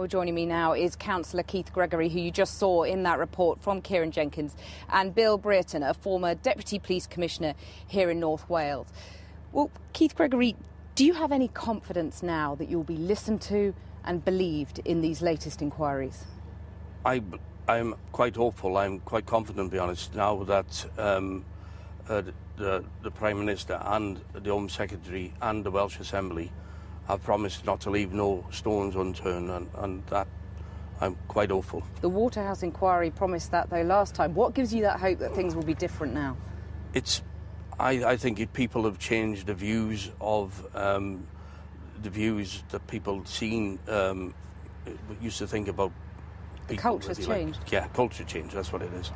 Well, joining me now is Councillor Keith Gregory, who you just saw in that report from Kieran Jenkins, and Bill Brereton, a former Deputy Police Commissioner here in North Wales. Well, Keith Gregory, do you have any confidence now that you'll be listened to and believed in these latest inquiries? I'm quite hopeful. I'm quite confident, to be honest, now that the Prime Minister and the Home Secretary and the Welsh Assembly have promised not to leave no stones unturned, and that I'm quite hopeful. The Waterhouse inquiry promised that, though, last time. What gives you that hope that things will be different now? I think people have changed the views of the views that people seen used to think about. The culture's changed. Yeah, culture change. That's what it is.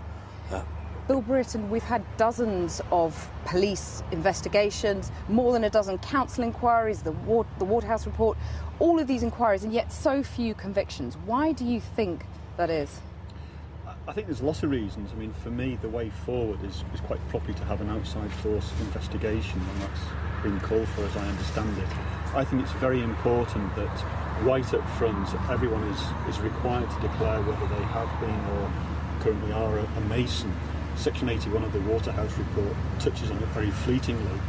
Bill Brereton, we've had dozens of police investigations, more than a dozen council inquiries, the Waterhouse report, all of these inquiries, and yet so few convictions. Why do you think that is? I think there's lots of reasons. I mean, for me, the way forward is quite properly to have an outside force investigation, and that's been called for, as I understand it. I think it's very important that right up front, everyone is required to declare whether they have been or currently are a Mason. Section 81 of the Waterhouse report touches on it very fleetingly.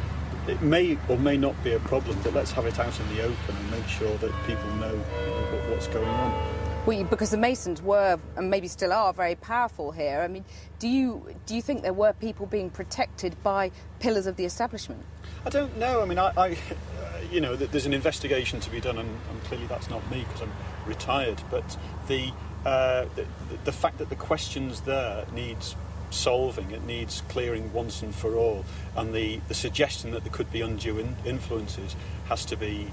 It may or may not be a problem, but let's have it out in the open and make sure that people know what's going on. Well, because the Masons were, and maybe still are, very powerful here. I mean, do you think there were people being protected by pillars of the establishment? I don't know. I mean, you know, there's an investigation to be done, and clearly that's not me because I'm retired. But the fact that the questions there needs solving, it needs clearing once and for all, and the suggestion that there could be undue influences has to be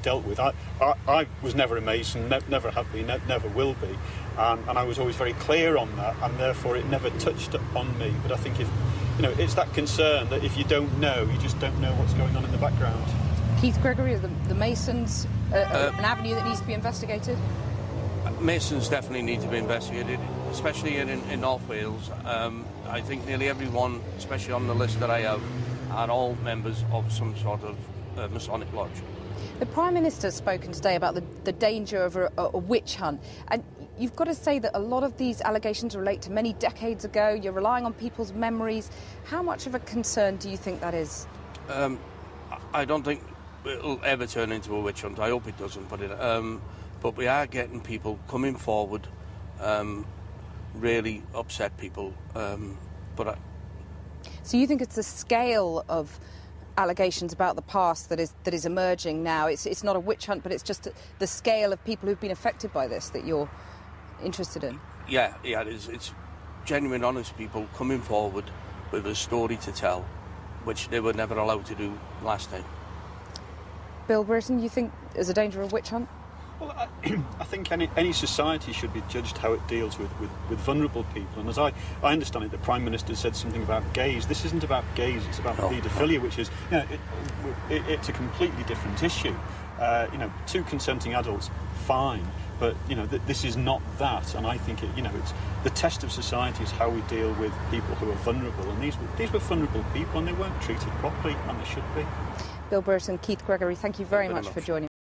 dealt with. I was never a Mason, never have been, never will be, and I was always very clear on that, and therefore it never touched upon me. But I think it's that concern that if you don't know, you just don't know what's going on in the background. Keith Gregory, are the Masons an avenue that needs to be investigated? Masons definitely need to be investigated, especially in North Wales. I think nearly everyone, especially on the list that I have, are all members of some sort of Masonic lodge. The Prime Minister's spoken today about the danger of a witch hunt, and you've got to say that a lot of these allegations relate to many decades ago. You're relying on people's memories. How much of a concern do you think that is? I don't think it'll ever turn into a witch hunt. I hope it doesn't, but we are getting people coming forward, really upset people. So you think it's the scale of allegations about the past that is emerging now? It's not a witch hunt, but it's just the scale of people who've been affected by this that you're interested in? Yeah, it is. It's genuine, honest people coming forward with a story to tell, which they were never allowed to do last time. Bill Brereton, you think there's a danger of a witch hunt? Well, I think any society should be judged how it deals with vulnerable people. And as I understand it, the Prime Minister said something about gays. This isn't about gays, it's about paedophilia, which is, it's a completely different issue. Two consenting adults, fine. But, this is not that. And I think, it's the test of society is how we deal with people who are vulnerable. And these were vulnerable people, and they weren't treated properly, and they should be. Bill Brereton, Keith Gregory, thank you very much for joining me.